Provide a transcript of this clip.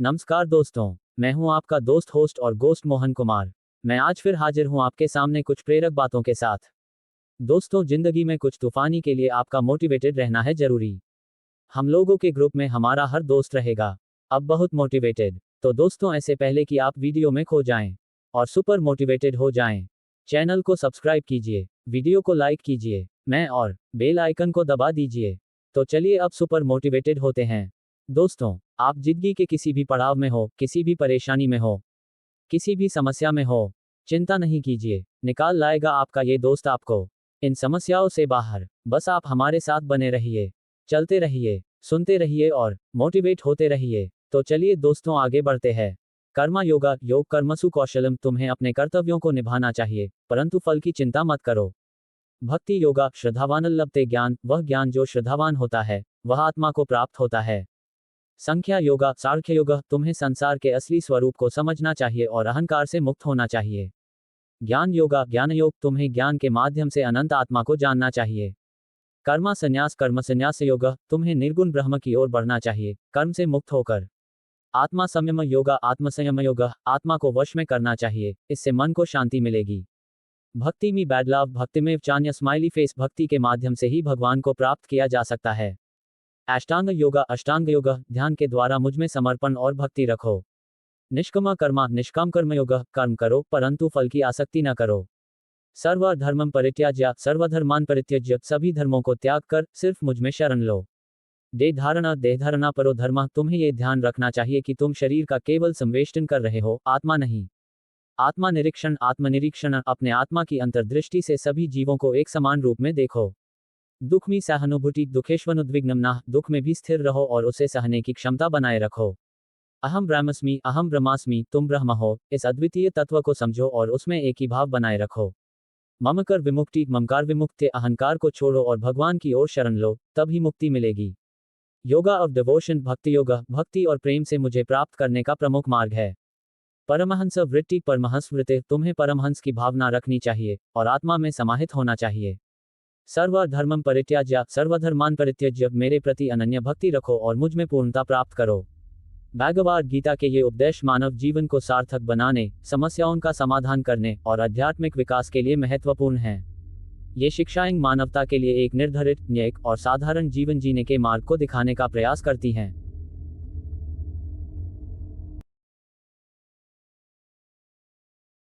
नमस्कार दोस्तों, मैं हूं आपका दोस्त होस्ट और गोस्ट मोहन कुमार। मैं आज फिर हाजिर हूं आपके सामने कुछ प्रेरक बातों के साथ। दोस्तों, जिंदगी में कुछ तूफानी के लिए आपका मोटिवेटेड रहना है जरूरी। हम लोगों के ग्रुप में हमारा हर दोस्त रहेगा अब बहुत मोटिवेटेड। तो दोस्तों, ऐसे पहले कि आप वीडियो में खो जाएं और सुपर मोटिवेटेड हो जाएं, चैनल को सब्सक्राइब कीजिए, वीडियो को लाइक कीजिए, और बेल आइकन को दबा दीजिए। तो चलिए अब सुपर मोटिवेटेड होते हैं। दोस्तों, आप जिंदगी के किसी भी पड़ाव में हो, किसी भी परेशानी में हो, किसी भी समस्या में हो, चिंता नहीं कीजिए, निकाल लाएगा आपका ये दोस्त आपको इन समस्याओं से बाहर। बस आप हमारे साथ बने रहिए, चलते रहिए, सुनते रहिए और मोटिवेट होते रहिए। तो चलिए दोस्तों, आगे बढ़ते हैं। कर्मा योगा, योग कर्मसु कौशलम। तुम्हें अपने कर्तव्यों को निभाना चाहिए, परंतु फल की चिंता मत करो। भक्ति योगा, श्रद्धावान लभते ज्ञान। वह ज्ञान जो श्रद्धावान होता है वह आत्मा को प्राप्त होता है। संख्या योगा, सार्ख्य योगा। तुम्हें संसार के असली स्वरूप को समझना चाहिए और अहंकार से मुक्त होना चाहिए। ज्ञान योगा, ज्ञान योग। तुम्हें ज्ञान के माध्यम से अनंत आत्मा को जानना चाहिए। कर्मा संन्यास, कर्म संन्यास योगा। तुम्हें निर्गुण ब्रह्म की ओर बढ़ना चाहिए, कर्म से मुक्त होकर। आत्मा संयम योगा, आत्मसंयम योगा। आत्मा को वश में करना चाहिए, इससे मन को शांति मिलेगी। भक्ति में बैड लव, भक्ति में चान्य स्माइली फेस। भक्ति के माध्यम से ही भगवान को प्राप्त किया जा सकता है। अष्टांग योगा, अष्टांग योगा। ध्यान के द्वारा मुझ में समर्पण और भक्ति रखो। निष्काम कर्मा, निष्काम कर्म योगा। कर्म करो परंतु फल की आसक्ति न करो। सर्वधर्मं परित्याज्य, सर्वधर्मान परित्यज्य। सभी धर्मों को त्याग कर सिर्फ मुझ में शरण लो। देहधारणा परो धर्म। तुम्हें ये ध्यान रखना चाहिए कि तुम शरीर का केवल संवेष्टन कर रहे हो, आत्मा नहीं। आत्मनिरीक्षण। अपने आत्मा की अंतर्दृष्टि से सभी जीवों को एक समान रूप में देखो। दुख में सहानुभूति, दुखेष्वनुद्विग्नम न। दुख में भी स्थिर रहो और उसे सहने की क्षमता बनाए रखो। अहम ब्रह्मास्मि, तुम ब्रह्म हो। इस अद्वितीय तत्व को समझो और उसमें एक ही भाव बनाए रखो। ममकार विमुक्ति, ममकार विमुक्ति। अहंकार को छोड़ो और भगवान की ओर शरण लो, तब ही मुक्ति मिलेगी। योगा ऑफ डिवोशन, भक्ति योगा। भक्ति और प्रेम से मुझे प्राप्त करने का प्रमुख मार्ग है। परमहंस वृत्ति, परमहंस वृत्ति। तुम्हें परमहंस की भावना रखनी चाहिए और आत्मा में समाहित होना चाहिए। सर्वधर्मं परित्याज्य, सर्वधर्मान परित्यज्य। मेरे प्रति अनन्य भक्ति रखो और मुझ में पूर्णता प्राप्त करो। भगवद गीता के ये उपदेश मानव जीवन को सार्थक बनाने, समस्याओं का समाधान करने और आध्यात्मिक विकास के लिए महत्वपूर्ण हैं। ये शिक्षाएं मानवता के लिए एक निर्धारित, न्यायिक और साधारण जीवन जीने के मार्ग को दिखाने का प्रयास करती हैं।